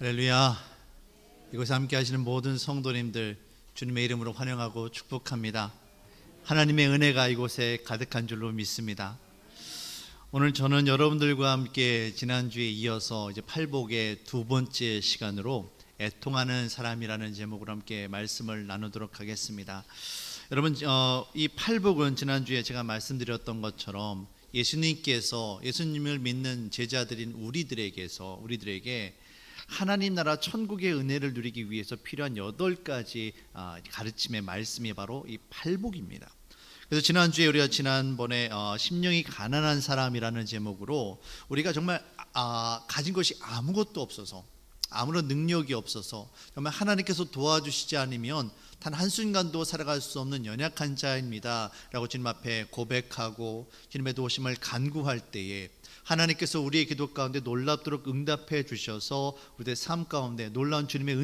할렐루야. 이곳에 함께 하시는 모든 성도님들 주님의 이름으로 환영하고 축복합니다. 하나님의 은혜가 이곳에 가득한 줄로 믿습니다. 오늘 저는 여러분들과 함께 지난주에 이어서 이제 팔복의 두 번째 시간으로 애통하는 사람이라는 제목으로 함께 말씀을 나누도록 하겠습니다. 여러분, 이 팔복은 지난주에 제가 말씀드렸던 것처럼 예수님을 믿는 제자들인 우리들에게 하나님 나라 천국의 은혜를 누리기 위해서 필요한 8가지 가르침의 말씀이 바로 이 팔복입니다. 그래서 지난주에 우리가 지난번에 심령이 가난한 사람이라는 제목으로 우리가 정말 가진 것이 아무것도 없어서, 아무런 능력이 없어서 정말 하나님께서 도와주시지 않으면 단 한순간도 살아갈 수 없는 연약한 자입니다 라고 주님 앞에 고백하고 주님의 도우심을 간구할 때에 하나님께서 우리의 기도 가운데 놀랍도록 응답해 주셔서 우리의 삶 가운데 놀라운 주님의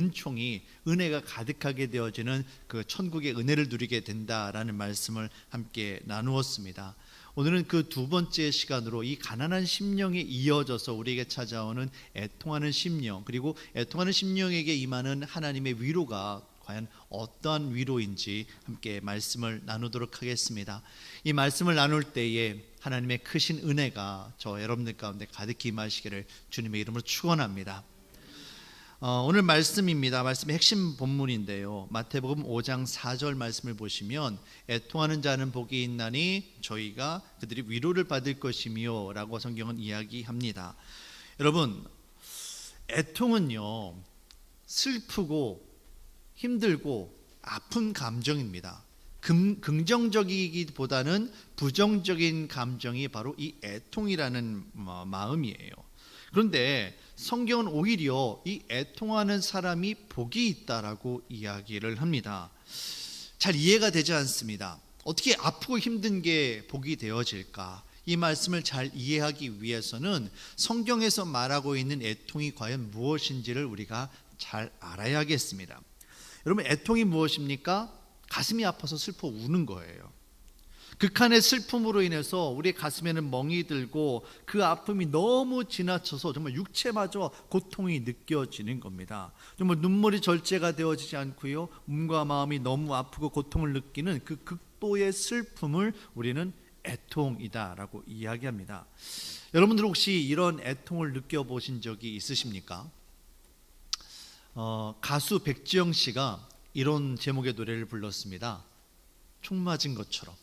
은혜가 가득하게 되어지는 그 천국의 은혜를 누리게 된다라는 말씀을 함께 나누었습니다. 오늘은 그 두 번째 시간으로 이 가난한 심령에 이어져서 우리에게 찾아오는 애통하는 심령, 그리고 애통하는 심령에게 임하는 하나님의 위로가 과연 어떠한 위로인지 함께 말씀을 나누도록 하겠습니다. 이 말씀을 나눌 때에 하나님의 크신 은혜가 저 여러분들 가운데 가득히 임하시기를 주님의 이름으로 축원합니다. 오늘 말씀입니다. 말씀의 핵심 본문인데요, 마태복음 5장 4절 말씀을 보시면 애통하는 자는 복이 있나니 저희가 그들이 위로를 받을 것이며 라고 성경은 이야기합니다. 여러분, 애통은요 슬프고 힘들고 아픈 감정입니다. 긍정적이기보다는 부정적인 감정이 바로 이 애통이라는 마음이에요. 그런데 성경은 오히려 이 애통하는 사람이 복이 있다라고 이야기를 합니다. 잘 이해가 되지 않습니다. 어떻게 아프고 힘든 게 복이 되어질까? 이 말씀을 잘 이해하기 위해서는 성경에서 말하고 있는 애통이 과연 무엇인지를 우리가 잘 알아야겠습니다. 여러분, 애통이 무엇입니까? 가슴이 아파서 슬퍼 우는 거예요. 극한의 슬픔으로 인해서 우리의 가슴에는 멍이 들고 그 아픔이 너무 지나쳐서 정말 육체마저 고통이 느껴지는 겁니다. 정말 눈물이 절제가 되어지지 않고요, 몸과 마음이 너무 아프고 고통을 느끼는 그 극도의 슬픔을 우리는 애통이다라고 이야기합니다. 여러분들 혹시 이런 애통을 느껴보신 적이 있으십니까? 가수 백지영 씨가 이런 제목의 노래를 불렀습니다. 총 맞은 것처럼.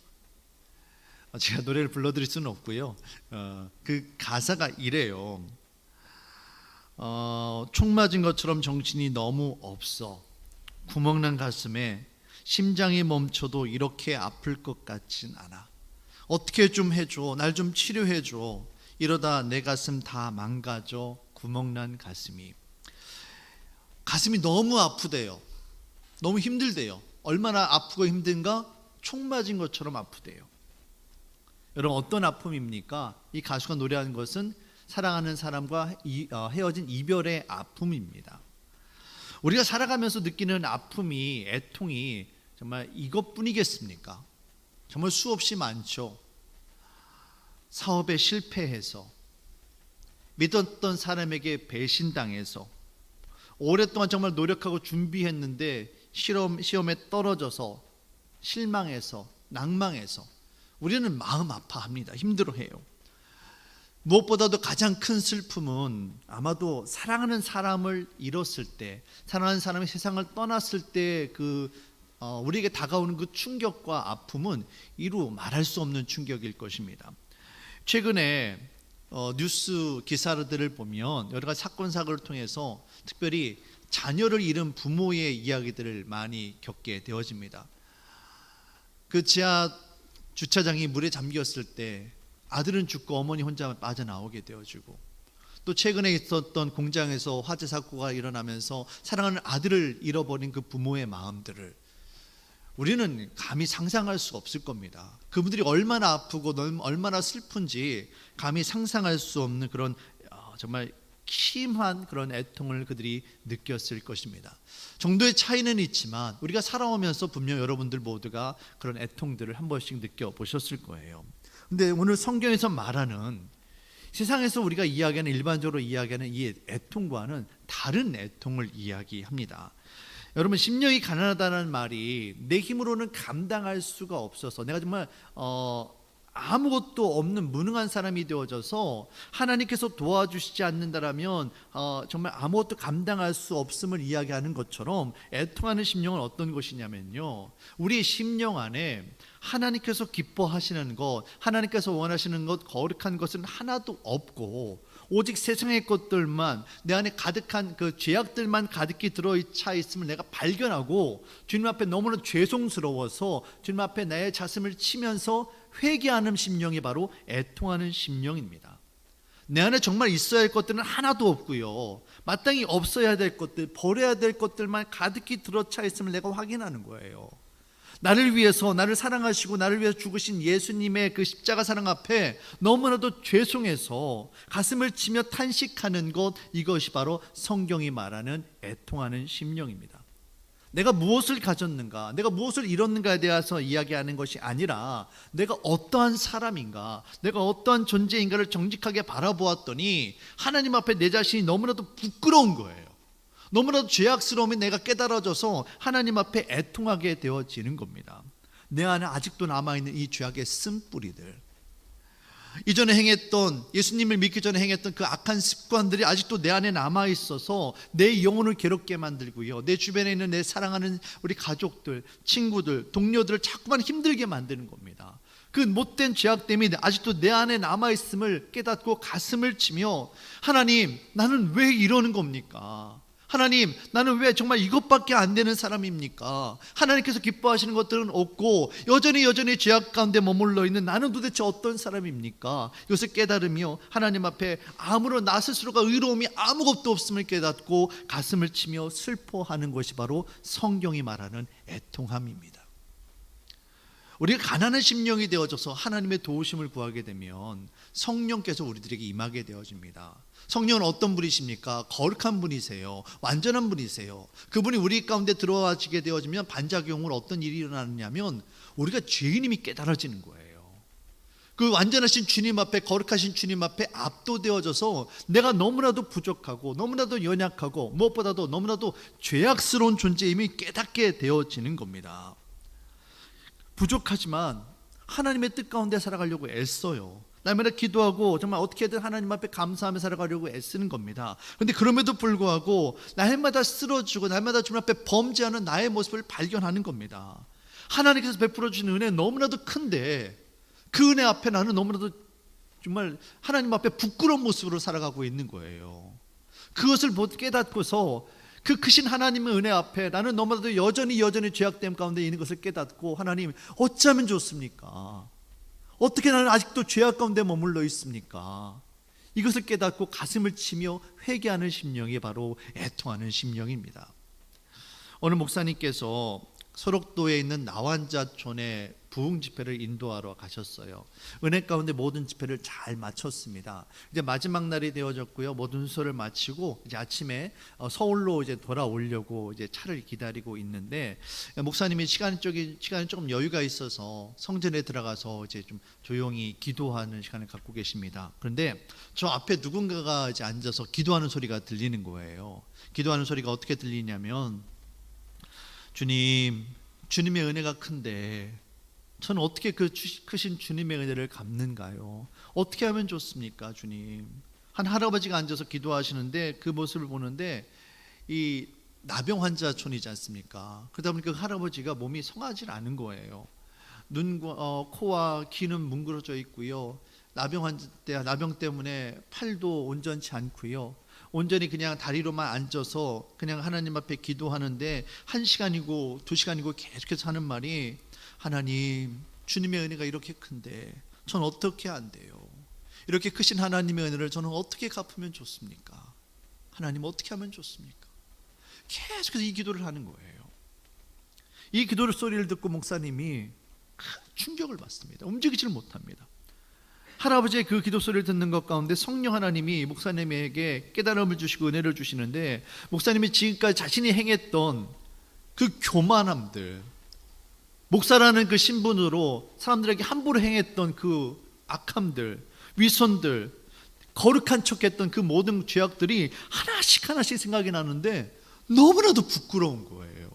제가 노래를 불러드릴 수는 없고요, 그 가사가 이래요. 총 맞은 것처럼 정신이 너무 없어. 구멍난 가슴에 심장이 멈춰도 이렇게 아플 것 같진 않아. 어떻게 좀 해줘. 날 좀 치료해줘. 이러다 내 가슴 다 망가져. 구멍난 가슴이. 가슴이 너무 아프대요. 너무 힘들대요. 얼마나 아프고 힘든가? 총 맞은 것처럼 아프대요. 여러분, 어떤 아픔입니까? 이 가수가 노래하는 것은 사랑하는 사람과 헤어진 이별의 아픔입니다. 우리가 살아가면서 느끼는 아픔이, 애통이 정말 이것뿐이겠습니까? 정말 수없이 많죠. 사업에 실패해서, 믿었던 사람에게 배신당해서, 오랫동안 정말 노력하고 준비했는데 시험에 떨어져서 실망해서, 낭망해서 우리는 마음 아파합니다. 힘들어해요. 무엇보다도 가장 큰 슬픔은 아마도 사랑하는 사람을 잃었을 때, 사랑하는 사람이 세상을 떠났을 때 우리에게 다가오는 그 충격과 아픔은 이루 말할 수 없는 충격일 것입니다. 최근에 뉴스 기사들을 보면 여러 가지 사건 사고를 통해서 특별히 자녀를 잃은 부모의 이야기들을 많이 겪게 되어집니다. 그 지하 주차장이 물에 잠겼을 때 아들은 죽고 어머니 혼자 빠져나오게 되어지고, 또 최근에 있었던 공장에서 화재 사고가 일어나면서 사랑하는 아들을 잃어버린 그 부모의 마음들을 우리는 감히 상상할 수 없을 겁니다. 그분들이 얼마나 아프고 얼마나 슬픈지 감히 상상할 수 없는 그런 정말 심한 그런 애통을 그들이 느꼈을 것입니다. 정도의 차이는 있지만 우리가 살아오면서 분명 여러분들 모두가 그런 애통들을 한 번씩 느껴보셨을 거예요. 근데 오늘 성경에서 말하는 세상에서 우리가 이야기하는, 일반적으로 이야기하는 이 애통과는 다른 애통을 이야기합니다. 여러분, 심령이 가난하다는 말이 내 힘으로는 감당할 수가 없어서 내가 정말 아무것도 없는 무능한 사람이 되어져서 하나님께서 도와주시지 않는다라면 정말 아무것도 감당할 수 없음을 이야기하는 것처럼, 애통하는 심령은 어떤 것이냐면요, 우리의 심령 안에 하나님께서 기뻐하시는 것, 하나님께서 원하시는 것, 거룩한 것은 하나도 없고 오직 세상의 것들만, 내 안에 가득한 그 죄악들만 가득히 들어차 있음을 내가 발견하고 주님 앞에 너무나 죄송스러워서 주님 앞에 나의 자슴을 치면서 회개하는 심령이 바로 애통하는 심령입니다. 내 안에 정말 있어야 할 것들은 하나도 없고요, 마땅히 없어야 될 것들, 버려야 될 것들만 가득히 들어차 있음을 내가 확인하는 거예요. 나를 위해서, 나를 사랑하시고 나를 위해서 죽으신 예수님의 그 십자가 사랑 앞에 너무나도 죄송해서 가슴을 치며 탄식하는 것, 이것이 바로 성경이 말하는 애통하는 심령입니다. 내가 무엇을 가졌는가, 내가 무엇을 이뤘는가에 대해서 이야기하는 것이 아니라 내가 어떠한 사람인가, 내가 어떠한 존재인가를 정직하게 바라보았더니 하나님 앞에 내 자신이 너무나도 부끄러운 거예요. 너무나도 죄악스러움이 내가 깨달아져서 하나님 앞에 애통하게 되어지는 겁니다. 내 안에 아직도 남아있는 이 죄악의 쓴뿌리들, 이전에 행했던, 예수님을 믿기 전에 행했던 그 악한 습관들이 아직도 내 안에 남아있어서 내 영혼을 괴롭게 만들고요, 내 주변에 있는 내 사랑하는 우리 가족들, 친구들, 동료들을 자꾸만 힘들게 만드는 겁니다. 그 못된 죄악됨이 아직도 내 안에 남아있음을 깨닫고 가슴을 치며, 하나님, 나는 왜 이러는 겁니까? 하나님, 나는 왜 정말 이것밖에 안 되는 사람입니까? 하나님께서 기뻐하시는 것들은 없고 여전히 죄악 가운데 머물러 있는 나는 도대체 어떤 사람입니까? 이것을 깨달으며 하나님 앞에 아무런 나 스스로가 의로움이 아무것도 없음을 깨닫고 가슴을 치며 슬퍼하는 것이 바로 성경이 말하는 애통함입니다. 우리가 가난한 심령이 되어져서 하나님의 도우심을 구하게 되면 성령께서 우리들에게 임하게 되어집니다. 성령은 어떤 분이십니까? 거룩한 분이세요. 완전한 분이세요. 그분이 우리 가운데 들어와지게 되어지면 반작용으로 어떤 일이 일어나느냐면 우리가 죄인임이 깨달아지는 거예요. 그 완전하신 주님 앞에, 거룩하신 주님 앞에 압도되어져서 내가 너무나도 부족하고 너무나도 연약하고 무엇보다도 너무나도 죄악스러운 존재임이 깨닫게 되어지는 겁니다. 부족하지만 하나님의 뜻 가운데 살아가려고 애써요. 날마다 기도하고 정말 어떻게든 하나님 앞에 감사하며 살아가려고 애쓰는 겁니다. 그런데 그럼에도 불구하고 날마다 쓰러지고 날마다 주님 앞에 범죄하는 나의 모습을 발견하는 겁니다. 하나님께서 베풀어 주신 은혜 너무나도 큰데 그 은혜 앞에 나는 너무나도 정말 하나님 앞에 부끄러운 모습으로 살아가고 있는 거예요. 그것을 깨닫고서 그 크신 하나님의 은혜 앞에 나는 너무나도 여전히 죄악됨 가운데 있는 것을 깨닫고, 하나님, 어찌하면 좋습니까? 어떻게 나는 아직도 죄악 가운데 머물러 있습니까? 이것을 깨닫고 가슴을 치며 회개하는 심령이 바로 애통하는 심령입니다. 오늘 목사님께서 소록도에 있는 나환자촌에 부흥 집회를 인도하러 가셨어요. 은혜 가운데 모든 집회를 잘 마쳤습니다. 이제 마지막 날이 되어졌고요. 모든 순서를 마치고 이제 아침에 서울로 이제 돌아오려고 이제 차를 기다리고 있는데, 목사님이 시간이 조금 여유가 있어서 성전에 들어가서 이제 좀 조용히 기도하는 시간을 갖고 계십니다. 그런데 저 앞에 누군가가 이제 앉아서 기도하는 소리가 들리는 거예요. 기도하는 소리가 어떻게 들리냐면, 주님의 은혜가 큰데 저는 어떻게 그 크신 주님의 은혜를 갚는가요? 어떻게 하면 좋습니까, 주님? 한 할아버지가 앉아서 기도하시는데 그 모습을 보는데 이 나병 환자촌이지 않습니까? 그러다 보니까 그 할아버지가 몸이 성하지 않은 거예요. 눈과 코와 귀는 뭉그러져 있고요. 나병 때문에 팔도 온전치 않고요. 온전히 그냥 다리로만 앉아서 그냥 하나님 앞에 기도하는데 1시간이고 2시간이고 계속해서 하는 말이, 하나님, 주님의 은혜가 이렇게 큰데 전 어떻게 안 돼요? 이렇게 크신 하나님의 은혜를 저는 어떻게 갚으면 좋습니까? 하나님, 어떻게 하면 좋습니까? 계속해서 이 기도를 하는 거예요. 이 기도 소리를 듣고 목사님이 큰 충격을 받습니다. 움직이지를 못합니다. 할아버지의 그 기도 소리를 듣는 것 가운데 성령 하나님이 목사님에게 깨달음을 주시고 은혜를 주시는데, 목사님이 지금까지 자신이 행했던 그 교만함들, 목사라는 그 신분으로 사람들에게 함부로 행했던 그 악함들, 위선들, 거룩한 척했던 그 모든 죄악들이 하나씩 하나씩 생각이 나는데 너무나도 부끄러운 거예요.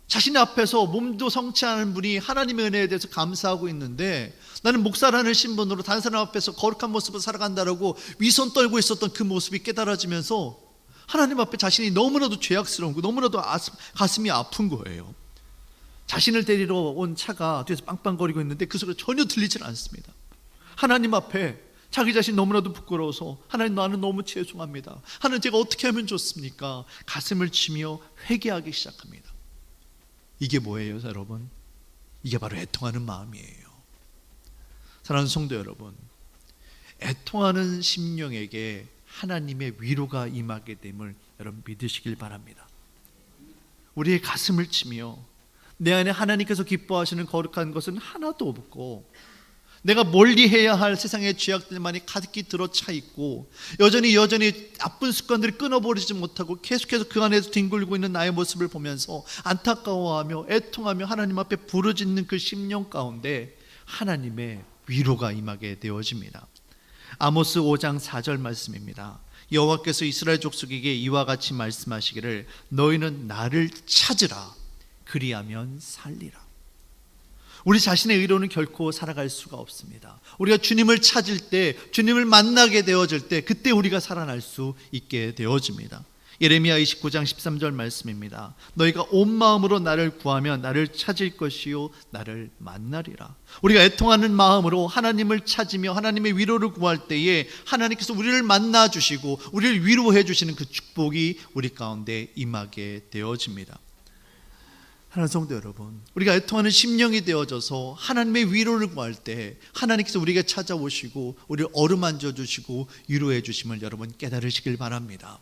자신 앞에서 몸도 성취하는 분이 하나님의 은혜에 대해서 감사하고 있는데 나는 목사라는 신분으로 다른 사람 앞에서 거룩한 모습을 살아간다라고 위선 떨고 있었던 그 모습이 깨달아지면서 하나님 앞에 자신이 너무나도 죄악스러운 거, 너무나도 가슴이 아픈 거예요. 자신을 데리러 온 차가 뒤에서 빵빵거리고 있는데 그 소리가 전혀 들리질 않습니다. 하나님 앞에 자기 자신 너무나도 부끄러워서 하나님, 나는 너무 죄송합니다. 하나님, 제가 어떻게 하면 좋습니까? 가슴을 치며 회개하기 시작합니다. 이게 뭐예요, 여러분? 이게 바로 애통하는 마음이에요. 사랑하는 성도 여러분, 애통하는 심령에게 하나님의 위로가 임하게 됨을 여러분 믿으시길 바랍니다. 우리의 가슴을 치며 내 안에 하나님께서 기뻐하시는 거룩한 것은 하나도 없고 내가 멀리해야 할 세상의 죄악들만이 가득히 들어차 있고 여전히 나쁜 습관들을 끊어버리지 못하고 계속해서 그 안에서 뒹굴고 있는 나의 모습을 보면서 안타까워하며 애통하며 하나님 앞에 부르짖는 그 심령 가운데 하나님의 위로가 임하게 되어집니다. 아모스 5장 4절 말씀입니다. 여호와께서 이스라엘 족속에게 이와 같이 말씀하시기를 너희는 나를 찾으라 그리하면 살리라. 우리 자신의 의로는 결코 살아갈 수가 없습니다. 우리가 주님을 찾을 때, 주님을 만나게 되어질 때 그때 우리가 살아날 수 있게 되어집니다. 예레미야 29장 13절 말씀입니다. 너희가 온 마음으로 나를 구하면 나를 찾을 것이요 나를 만나리라. 우리가 애통하는 마음으로 하나님을 찾으며 하나님의 위로를 구할 때에 하나님께서 우리를 만나 주시고 우리를 위로해 주시는 그 축복이 우리 가운데 임하게 되어집니다. 하나님 성도 여러분, 우리가 애통하는 심령이 되어져서 하나님의 위로를 구할 때 하나님께서 우리에게 찾아오시고 우리를 어루만져 주시고 위로해 주심을 여러분 깨달으시길 바랍니다.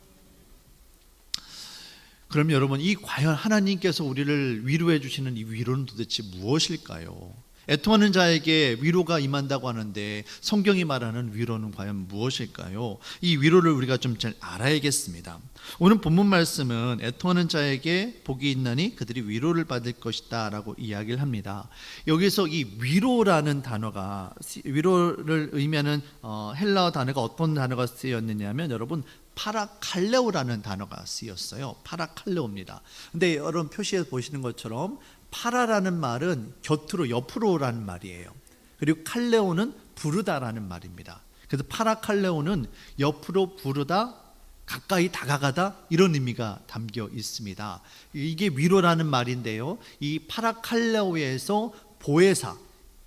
그럼 여러분, 이 과연 하나님께서 우리를 위로해 주시는 이 위로는 도대체 무엇일까요? 애통하는 자에게 위로가 임한다고 하는데 성경이 말하는 위로는 과연 무엇일까요? 이 위로를 우리가 좀 잘 알아야겠습니다. 오늘 본문 말씀은 애통하는 자에게 복이 있나니 그들이 위로를 받을 것이다 라고 이야기를 합니다. 여기서 이 위로라는 단어가, 위로를 의미하는 헬라어 단어가 어떤 단어가 쓰였느냐 하면 여러분 파라칼레오라는 단어가 쓰였어요. 파라칼레오입니다. 근데 여러분 표시에 보시는 것처럼 파라라는 말은 곁으로, 옆으로라는 말이에요. 그리고 칼레오는 부르다라는 말입니다. 그래서 파라칼레오는 옆으로 부르다, 가까이 다가가다 이런 의미가 담겨 있습니다. 이게 위로라는 말인데요, 이 파라칼레오에서 보혜사,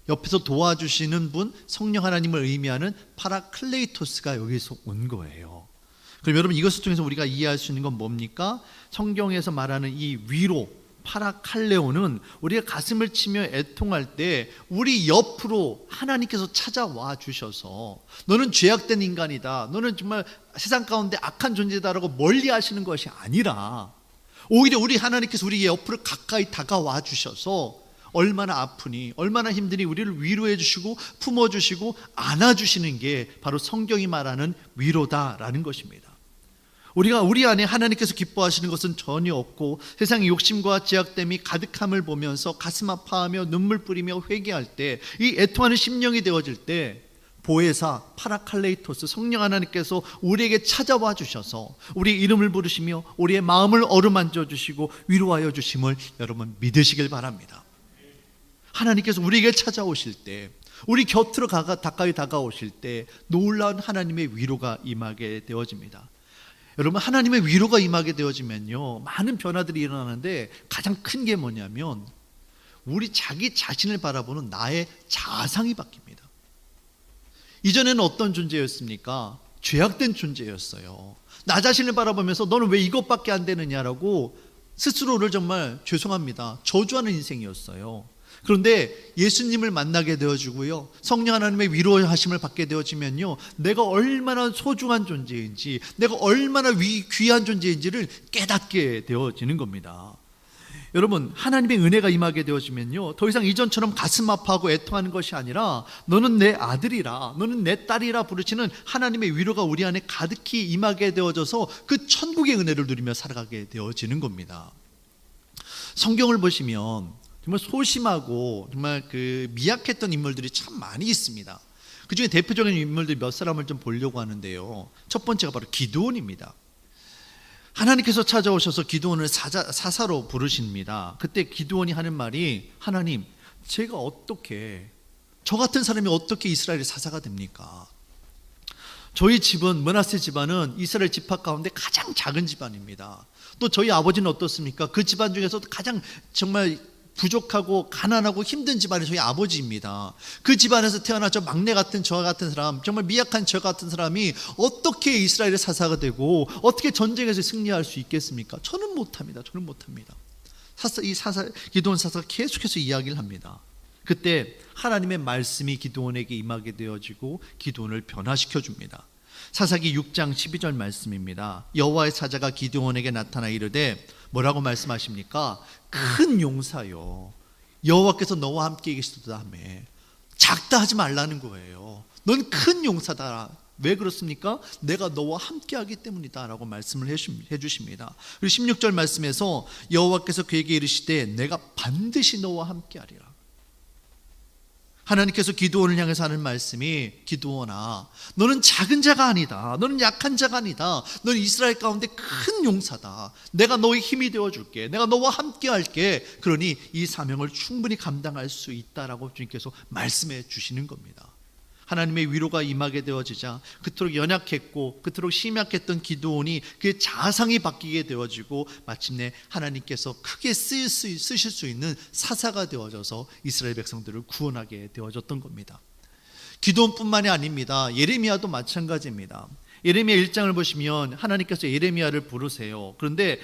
옆에서 도와주시는 분, 성령 하나님을 의미하는 파라클레이토스가 여기서 온 거예요. 그럼 여러분, 이것을 통해서 우리가 이해할 수 있는 건 뭡니까? 성경에서 말하는 이 위로, 파라칼레오는 우리가 가슴을 치며 애통할 때 우리 옆으로 하나님께서 찾아와 주셔서 너는 죄악된 인간이다, 너는 정말 세상 가운데 악한 존재다라고 멀리 하시는 것이 아니라 오히려 우리 하나님께서 우리 옆으로 가까이 다가와 주셔서 얼마나 아프니 얼마나 힘드니 우리를 위로해 주시고 품어주시고 안아주시는 게 바로 성경이 말하는 위로다라는 것입니다. 우리 안에 하나님께서 기뻐하시는 것은 전혀 없고 세상의 욕심과 죄악됨이 가득함을 보면서 가슴 아파하며 눈물 뿌리며 회개할 때, 이 애통하는 심령이 되어질 때 보혜사 파라칼레이토스 성령 하나님께서 우리에게 찾아와 주셔서 우리 이름을 부르시며 우리의 마음을 어루만져 주시고 위로하여 주심을 여러분 믿으시길 바랍니다. 하나님께서 우리에게 찾아오실 때, 우리 곁으로 가까이 다가오실 때 놀라운 하나님의 위로가 임하게 되어집니다. 여러분, 하나님의 위로가 임하게 되어지면요 많은 변화들이 일어나는데 가장 큰 게 뭐냐면 우리 자기 자신을 바라보는 나의 자상이 바뀝니다. 이전에는 어떤 존재였습니까? 죄악된 존재였어요. 나 자신을 바라보면서 너는 왜 이것밖에 안 되느냐라고 스스로를 정말 죄송합니다 저주하는 인생이었어요. 그런데 예수님을 만나게 되어지고요, 성령 하나님의 위로하심을 받게 되어지면요, 내가 얼마나 소중한 존재인지, 내가 얼마나 귀한 존재인지를 깨닫게 되어지는 겁니다. 여러분, 하나님의 은혜가 임하게 되어지면요 더 이상 이전처럼 가슴 아파하고 애통하는 것이 아니라 너는 내 아들이라, 너는 내 딸이라 부르시는 하나님의 위로가 우리 안에 가득히 임하게 되어져서 그 천국의 은혜를 누리며 살아가게 되어지는 겁니다. 성경을 보시면 정말 소심하고 정말 그 미약했던 인물들이 참 많이 있습니다. 그 중에 대표적인 인물들 몇 사람을 좀 보려고 하는데요. 첫 번째가 바로 기드온입니다. 하나님께서 찾아오셔서 기드온을 사사로 부르십니다. 그때 기드온이 하는 말이, 하나님, 제가 어떻게, 저 같은 사람이 어떻게 이스라엘의 사사가 됩니까? 저희 집은, 므낫세 집안은 이스라엘 지파 가운데 가장 작은 집안입니다. 또 저희 아버지는 어떻습니까? 그 집안 중에서도 가장 정말 부족하고 가난하고 힘든 집안이 저희 아버지입니다. 그 집안에서 태어난 저 막내 같은 저 같은 사람, 정말 미약한 저 같은 사람이 어떻게 이스라엘의 사사가 되고 어떻게 전쟁에서 승리할 수 있겠습니까? 저는 못합니다. 저는 못합니다. 기드온 사사가 계속해서 이야기를 합니다. 그때 하나님의 말씀이 기드온에게 임하게 되어지고 기드온을 변화시켜 줍니다. 사사기 6장 12절 말씀입니다. 여호와의 사자가 기드온에게 나타나 이르되, 뭐라고 말씀하십니까? 큰 용사요, 여호와께서 너와 함께 계시다며. 작다 하지 말라는 거예요. 넌 큰 용사다. 왜 그렇습니까? 내가 너와 함께 하기 때문이다 라고 말씀을 해주십니다. 그리고 16절 말씀에서 여호와께서 그에게 이르시되 내가 반드시 너와 함께 하리라. 하나님께서 기드온을 향해서 하는 말씀이, 기드온아, 너는 작은 자가 아니다. 너는 약한 자가 아니다. 너는 이스라엘 가운데 큰 용사다. 내가 너의 힘이 되어줄게. 내가 너와 함께 할게. 그러니 이 사명을 충분히 감당할 수 있다라고 주님께서 말씀해 주시는 겁니다. 하나님의 위로가 임하게 되어지자 그토록 연약했고 그토록 심약했던 기드온이 그의 자상이 바뀌게 되어지고 마침내 하나님께서 크게 쓰실 수 있는 사사가 되어져서 이스라엘 백성들을 구원하게 되어졌던 겁니다. 기드온뿐만이 아닙니다. 예레미야도 마찬가지입니다. 예레미야 1장을 보시면 하나님께서 예레미야를 부르세요. 그런데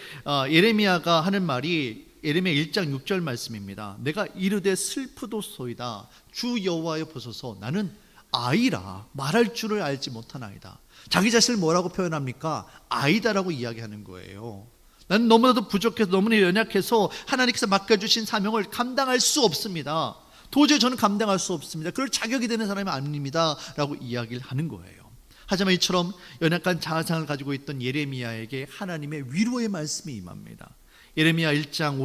예레미야가 하는 말이 예레미야 1장 6절 말씀입니다. 내가 이르되 슬프도소이다. 주 여호와여 보소서, 나는 아이라, 말할 줄을 알지 못한 아이다. 자기 자신을 뭐라고 표현합니까? 아이다라고 이야기하는 거예요. 나는 너무나도 부족해서, 너무나 연약해서 하나님께서 맡겨주신 사명을 감당할 수 없습니다. 도저히 저는 감당할 수 없습니다. 그럴 자격이 되는 사람이 아닙니다 라고 이야기를 하는 거예요. 하지만 이처럼 연약한 자아상을 가지고 있던 예레미야에게 하나님의 위로의 말씀이 임합니다. 예레미야 1장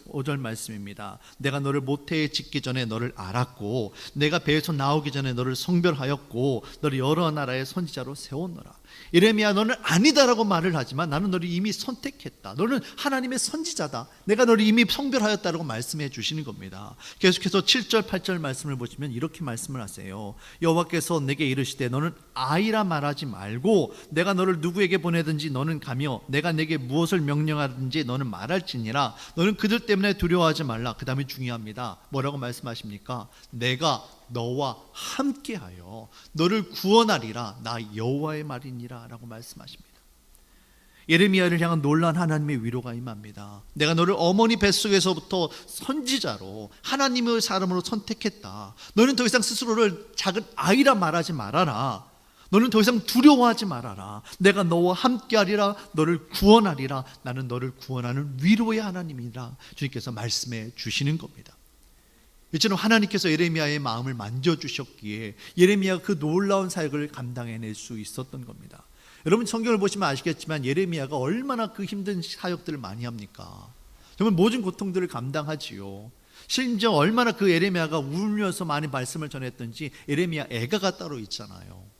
5절 말씀입니다. 내가 너를 모태에 짓기 전에 너를 알았고 내가 배에서 나오기 전에 너를 성별하였고 너를 여러 나라의 선지자로 세웠노라. 예레미야, 너는 아니다라고 말을 하지만 나는 너를 이미 선택했다. 너는 하나님의 선지자다. 내가 너를 이미 성별하였다라고 말씀해 주시는 겁니다. 계속해서 7절 8절 말씀을 보시면 이렇게 말씀을 하세요. 여호와께서 내게 이르시되 너는 아이라 말하지 말고 내가 너를 누구에게 보내든지 너는 가며 내가 내게 무엇을 명령하든지 너는 말할지니라. 너는 그들 때문에 두려워하지 말라. 그 다음에 중요합니다. 뭐라고 말씀하십니까? 내가 너와 함께하여 너를 구원하리라. 나 여호와의 말이니라 라고 말씀하십니다. 예레미야를 향한 놀라운 하나님의 위로가 임합니다. 내가 너를 어머니 뱃속에서부터 선지자로 하나님의 사람으로 선택했다. 너는 더 이상 스스로를 작은 아이라 말하지 말아라. 너는 더 이상 두려워하지 말아라. 내가 너와 함께하리라. 너를 구원하리라. 나는 너를 구원하는 위로의 하나님이라 주님께서 말씀해 주시는 겁니다. 이처럼 하나님께서 예레미야의 마음을 만져주셨기에 예레미야가 그 놀라운 사역을 감당해낼 수 있었던 겁니다. 여러분 성경을 보시면 아시겠지만 예레미야가 얼마나 그 힘든 사역들을 많이 합니까? 정말 모든 고통들을 감당하지요. 심지어 얼마나 그 예레미야가 울면서 많이 말씀을 전했던지 예레미야 애가가 따로 있잖아요.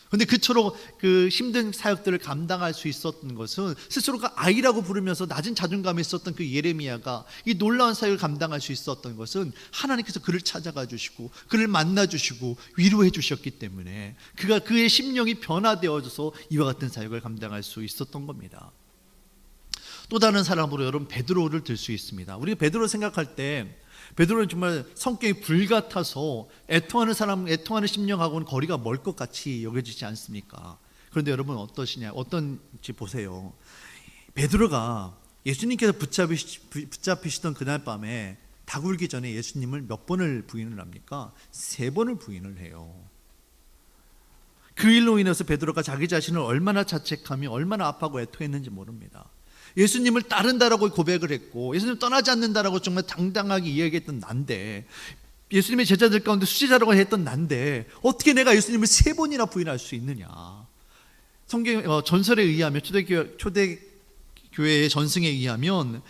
그런데 그처럼 그 힘든 사역들을 감당할 수 있었던 것은 스스로가 아이라고 부르면서 낮은 자존감이 있었던 그 예레미야가 이 놀라운 사역을 감당할 수 있었던 것은 하나님께서 그를 찾아가 주시고 그를 만나 주시고 위로해 주셨기 때문에 그의 심령이 변화되어져서 이와 같은 사역을 감당할 수 있었던 겁니다. 또 다른 사람으로 여러분 베드로를 들 수 있습니다. 우리가 베드로 생각할 때 베드로는 정말 성격이 불같아서 애통하는 심령하고는 거리가 멀 것 같이 여겨지지 않습니까? 그런데 여러분 어떤지 보세요. 베드로가 예수님께서 붙잡히시던 그날 밤에 닭 울기 전에 예수님을 몇 번을 부인을 합니까? 3번을 부인을 해요. 그 일로 인해서 베드로가 자기 자신을 얼마나 자책하며 얼마나 아파하고 애통했는지 모릅니다. 예수님을 따른다라고 고백을 했고 예수님 떠나지 않는다라고 정말 당당하게 이야기했던 난데, 예수님의 제자들 가운데 수제자라고 했던 난데 어떻게 내가 예수님을 3번이나 부인할 수 있느냐. 성경 전설에 의하면 초대 교회의 전승에 의하면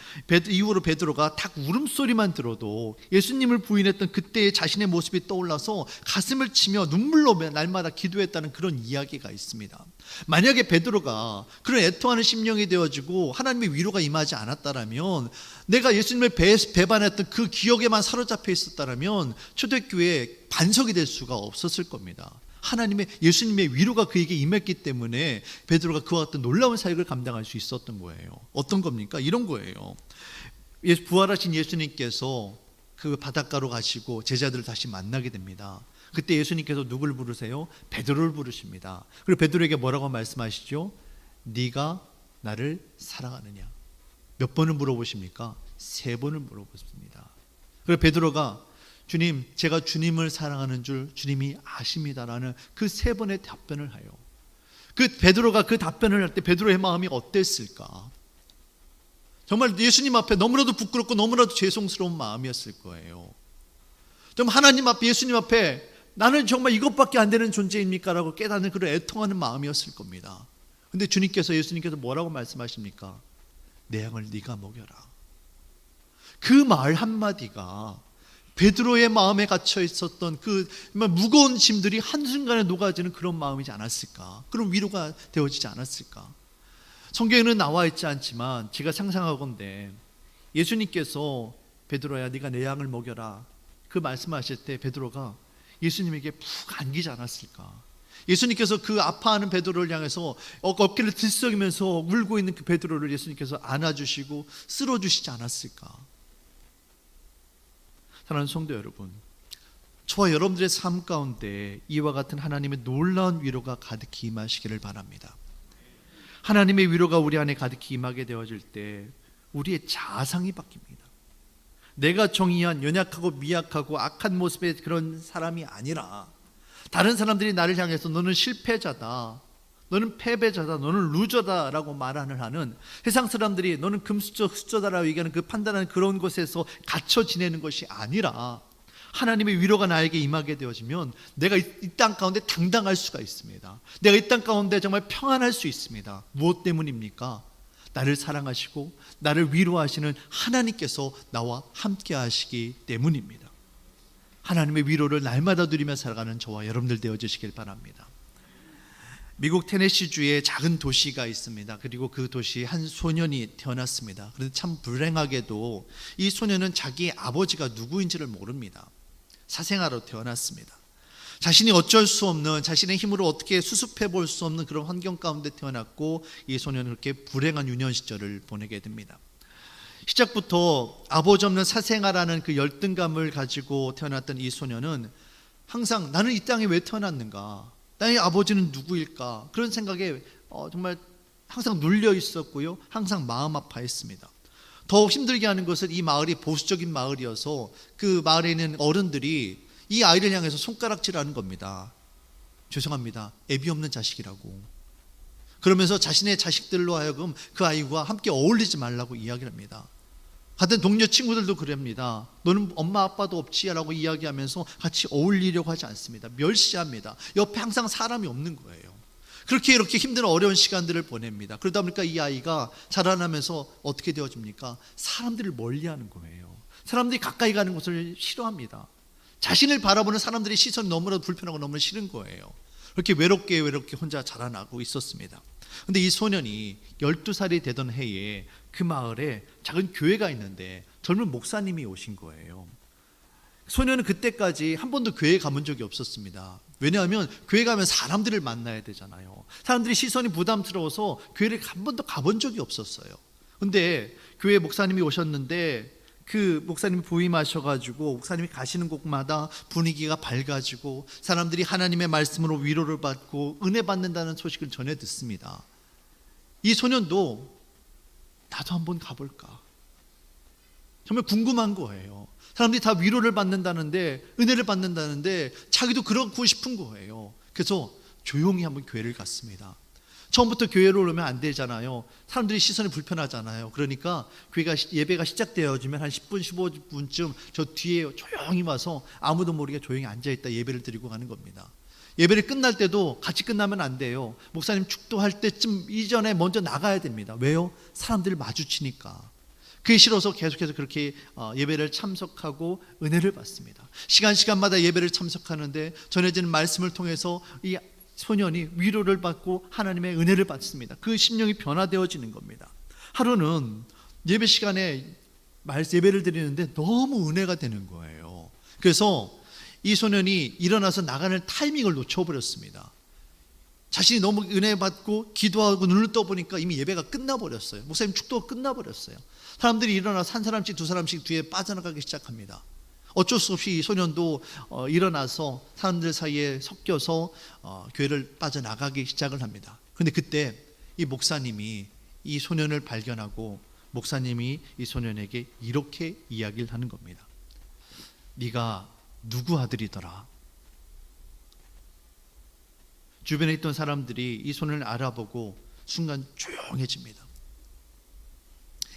이후로 베드로가 딱 울음소리만 들어도 예수님을 부인했던 그때의 자신의 모습이 떠올라서 가슴을 치며 눈물로 날마다 기도했다는 그런 이야기가 있습니다. 만약에 베드로가 그런 애통하는 심령이 되어지고 하나님의 위로가 임하지 않았다라면, 내가 예수님을 배반했던 그 기억에만 사로잡혀 있었다라면 초대교회에 반석이 될 수가 없었을 겁니다. 예수님의 위로가 그에게 임했기 때문에 베드로가 그와 같은 놀라운 사역을 감당할 수 있었던 거예요. 어떤 겁니까? 이런 거예요. 부활하신 예수님께서 그 바닷가로 가시고 제자들을 다시 만나게 됩니다. 그때 예수님께서 누굴 부르세요? 베드로를 부르십니다. 그리고 베드로에게 뭐라고 말씀하시죠? 네가 나를 사랑하느냐? 몇 번을 물어보십니까? 3번을 물어보십니다. 그리고 베드로가 주님, 제가 주님을 사랑하는 줄 주님이 아십니다라는 그 3번의 답변을 해요. 그 베드로가 그 답변을 할 때 베드로의 마음이 어땠을까? 정말 예수님 앞에 너무나도 부끄럽고 너무나도 죄송스러운 마음이었을 거예요. 좀 하나님 앞에, 예수님 앞에 나는 정말 이것밖에 안 되는 존재입니까? 라고 깨닫는 그런 애통하는 마음이었을 겁니다. 근데 예수님께서 뭐라고 말씀하십니까? 내 양을 네가 먹여라. 그 말 한마디가 베드로의 마음에 갇혀 있었던 그 무거운 짐들이 한순간에 녹아지는 그런 마음이지 않았을까? 그런 위로가 되어지지 않았을까? 성경에는 나와 있지 않지만 제가 상상하건대 예수님께서 베드로야 네가 내 양을 먹여라 그 말씀하실 때 베드로가 예수님에게 푹 안기지 않았을까? 예수님께서 그 아파하는 베드로를 향해서 어깨를 들썩이면서 울고 있는 그 베드로를 예수님께서 안아주시고 쓸어주시지 않았을까? 사랑하는 성도 여러분, 저와 여러분들의 삶 가운데 이와 같은 하나님의 놀라운 위로가 가득히 임하시기를 바랍니다. 하나님의 위로가 우리 안에 가득히 임하게 되어질 때 우리의 자상이 바뀝니다. 내가 정의한 연약하고 미약하고 악한 모습의 그런 사람이 아니라 다른 사람들이 나를 향해서 너는 실패자다, 너는 패배자다, 너는 루저다라고 하는 세상 사람들이 너는 금수저, 숫저다라고 얘기하는 그 판단하는 그런 것에서 갇혀 지내는 것이 아니라 하나님의 위로가 나에게 임하게 되어지면 내가 이 땅 가운데 당당할 수가 있습니다. 내가 이 땅 가운데 정말 평안할 수 있습니다. 무엇 때문입니까? 나를 사랑하시고 나를 위로하시는 하나님께서 나와 함께 하시기 때문입니다. 하나님의 위로를 날마다 누리며 살아가는 저와 여러분들 되어주시길 바랍니다. 미국 테네시주에 작은 도시가 있습니다. 그리고 그 도시에 한 소년이 태어났습니다. 그런데 참 불행하게도 이 소년은 자기 아버지가 누구인지를 모릅니다. 사생아로 태어났습니다. 자신이 어쩔 수 없는, 자신의 힘으로 어떻게 수습해 볼 수 없는 그런 환경 가운데 태어났고 이 소년은 그렇게 불행한 유년 시절을 보내게 됩니다. 시작부터 아버지 없는 사생아라는 그 열등감을 가지고 태어났던 이 소년은 항상 나는 이 땅에 왜 태어났는가? 나의 아버지는 누구일까? 그런 생각에 정말 항상 눌려 있었고요. 항상 마음 아파했습니다. 더 힘들게 하는 것은 이 마을이 보수적인 마을이어서 그 마을에 있는 어른들이 이 아이를 향해서 손가락질하는 겁니다. 죄송합니다. 애비 없는 자식이라고. 그러면서 자신의 자식들로 하여금 그 아이와 함께 어울리지 말라고 이야기를 합니다. 같은 동료 친구들도 그럽니다. 너는 엄마 아빠도 없지? 라고 이야기하면서 같이 어울리려고 하지 않습니다. 멸시합니다. 옆에 항상 사람이 없는 거예요. 그렇게 이렇게 힘든 어려운 시간들을 보냅니다. 그러다 보니까 이 아이가 자라나면서 어떻게 되어집니까? 사람들을 멀리하는 거예요. 사람들이 가까이 가는 것을 싫어합니다. 자신을 바라보는 사람들의 시선이 너무나도 불편하고 너무 싫은 거예요. 그렇게 외롭게 혼자 자라나고 있었습니다. 그런데 이 소년이 12살이 되던 해에 그 마을에 작은 교회가 있는데 젊은 목사님이 오신 거예요. 소년은 그때까지 한 번도 교회에 가본 적이 없었습니다. 왜냐하면 교회 가면 사람들을 만나야 되잖아요. 사람들이 시선이 부담스러워서 교회를 한 번도 가본 적이 없었어요. 그런데 교회 목사님이 오셨는데 그 목사님이 부임하셔가지고 목사님이 가시는 곳마다 분위기가 밝아지고 사람들이 하나님의 말씀으로 위로를 받고 은혜 받는다는 소식을 전해 듣습니다. 이 소년도 나도 한번 가볼까? 정말 궁금한 거예요. 사람들이 다 위로를 받는다는데, 은혜를 받는다는데 자기도 그러고 싶은 거예요. 그래서 조용히 한번 교회를 갔습니다. 처음부터 교회로 오면 안 되잖아요. 사람들이 시선이 불편하잖아요. 그러니까 예배가 시작되어지면 한 10분, 15분쯤 저 뒤에 조용히 와서 아무도 모르게 조용히 앉아있다 예배를 드리고 가는 겁니다. 예배를 끝날 때도 같이 끝나면 안 돼요. 목사님 축도할 때쯤 이전에 먼저 나가야 됩니다. 왜요? 사람들을 마주치니까. 그게 싫어서 계속해서 그렇게 예배를 참석하고 은혜를 받습니다. 시간마다 예배를 참석하는데 전해지는 말씀을 통해서 이 소년이 위로를 받고 하나님의 은혜를 받습니다. 그 심령이 변화되어지는 겁니다. 하루는 예배 시간에 예배를 드리는데 너무 은혜가 되는 거예요. 그래서 이 소년이 일어나서 나가는 타이밍을 놓쳐버렸습니다. 자신이 너무 은혜 받고 기도하고 눈을 떠보니까 이미 예배가 끝나버렸어요. 목사님 축도가 끝나버렸어요. 사람들이 일어나서 한 사람씩 두 사람씩 뒤에 빠져나가기 시작합니다. 어쩔 수 없이 이 소년도 일어나서 사람들 사이에 섞여서 교회를 빠져나가기 시작을 합니다. 그런데 그때 이 목사님이 이 소년을 발견하고 목사님이 이 소년에게 이렇게 이야기를 하는 겁니다. 네가 누구 아들이더라? 주변에 있던 사람들이 이 소년을 알아보고 순간 조용해집니다.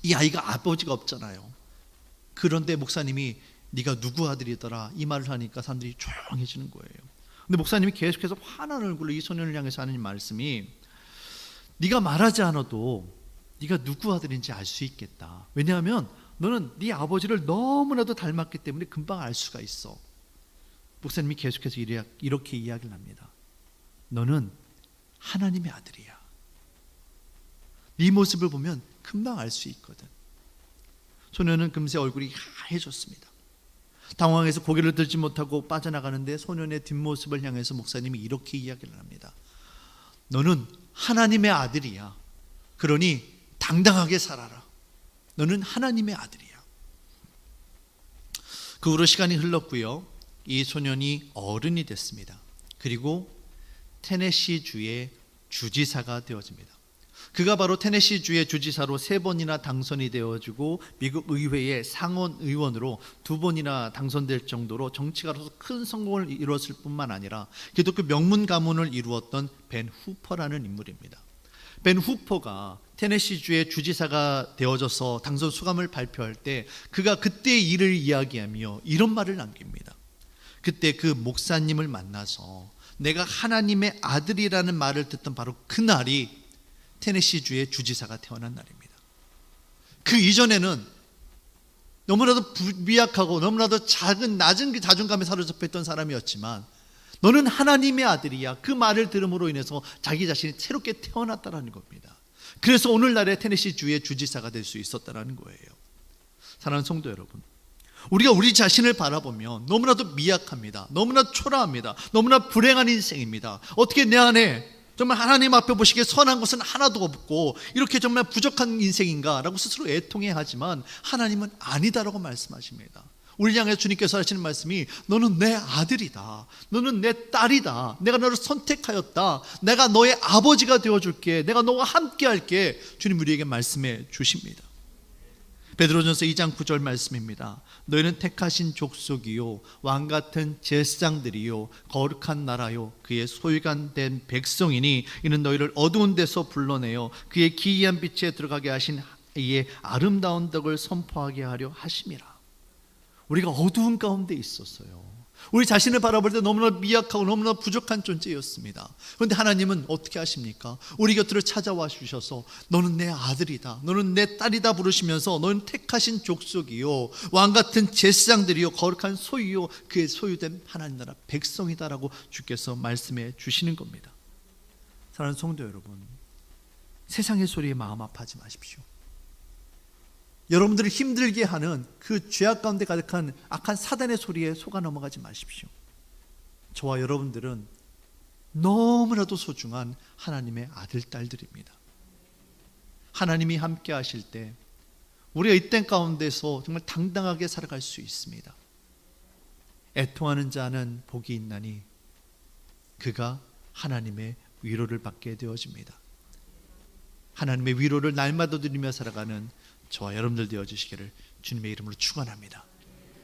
이 아이가 아버지가 없잖아요. 그런데 목사님이 네가 누구 아들이더라 이 말을 하니까 사람들이 조용해지는 거예요. 근데 목사님이 계속해서 환한 얼굴로 이 소년을 향해서 하는 말씀이 네가 말하지 않아도 네가 누구 아들인지 알 수 있겠다. 왜냐하면 너는 네 아버지를 너무나도 닮았기 때문에 금방 알 수가 있어. 목사님이 계속해서 이렇게 이야기를 합니다. 너는 하나님의 아들이야. 네 모습을 보면 금방 알 수 있거든. 소년은 금세 얼굴이 하얘졌습니다. 당황해서 고개를 들지 못하고 빠져나가는데 소년의 뒷모습을 향해서 목사님이 이렇게 이야기를 합니다. 너는 하나님의 아들이야. 그러니 당당하게 살아라. 너는 하나님의 아들이야. 그 후로 시간이 흘렀고요. 이 소년이 어른이 됐습니다. 그리고 테네시주의 주지사가 되어집니다. 그가 바로 테네시주의 주지사로 3번이나 당선이 되어지고 미국 의회의 상원 의원으로 2번이나 당선될 정도로 정치가로서 큰 성공을 이루었을 뿐만 아니라 기독교 명문 가문을 이루었던 벤 후퍼라는 인물입니다. 벤 후퍼가 테네시주의 주지사가 되어져서 당선 소감을 발표할 때 그가 그때의 일을 이야기하며 이런 말을 남깁니다. 그때 그 목사님을 만나서 내가 하나님의 아들이라는 말을 듣던 바로 그날이 테네시주의 주지사가 태어난 날입니다. 그 이전에는 너무나도 미약하고 너무나도 낮은 자존감에 사로잡혀 있던 사람이었지만 너는 하나님의 아들이야. 그 말을 들음으로 인해서 자기 자신이 새롭게 태어났다는 겁니다. 그래서 오늘날의 테네시주의 주지사가 될 수 있었다는 거예요. 사랑하는 성도 여러분, 우리가 우리 자신을 바라보면 너무나도 미약합니다. 너무나 초라합니다. 너무나 불행한 인생입니다. 어떻게 내 안에 정말 하나님 앞에 보시기에 선한 것은 하나도 없고 이렇게 정말 부족한 인생인가 라고 스스로 애통해하지만 하나님은 아니다라고 말씀하십니다. 우리 향해 주님께서 하시는 말씀이 너는 내 아들이다. 너는 내 딸이다. 내가 너를 선택하였다. 내가 너의 아버지가 되어줄게. 내가 너와 함께 할게. 주님 우리에게 말씀해 주십니다. 베드로전서 2장 9절 말씀입니다. 너희는 택하신 족속이요 왕같은 제사장들이요 거룩한 나라요 그의 소유관 된 백성이니 이는 너희를 어두운 데서 불러내어 그의 기이한 빛에 들어가게 하신 이의 아름다운 덕을 선포하게 하려 하심이라. 우리가 어두운 가운데 있었어요. 우리 자신을 바라볼 때 너무나 미약하고 너무나 부족한 존재였습니다. 그런데 하나님은 어떻게 하십니까? 우리 곁으로 찾아와 주셔서 너는 내 아들이다, 너는 내 딸이다 부르시면서 너는 택하신 족속이요 왕같은 제사장들이요 거룩한 소유요 그의 소유된 하나님 나라 백성이다라고 주께서 말씀해 주시는 겁니다. 사랑하는 성도 여러분, 세상의 소리에 마음 아파하지 마십시오. 여러분들을 힘들게 하는 그 죄악 가운데 가득한 악한 사단의 소리에 속아 넘어가지 마십시오. 저와 여러분들은 너무나도 소중한 하나님의 아들, 딸들입니다. 하나님이 함께 하실 때 우리가 이 땅 가운데서 정말 당당하게 살아갈 수 있습니다. 애통하는 자는 복이 있나니 그가 하나님의 위로를 받게 되어집니다. 하나님의 위로를 날마다 누리며 살아가는 저와 여러분들 되어주시기를 주님의 이름으로 축원합니다.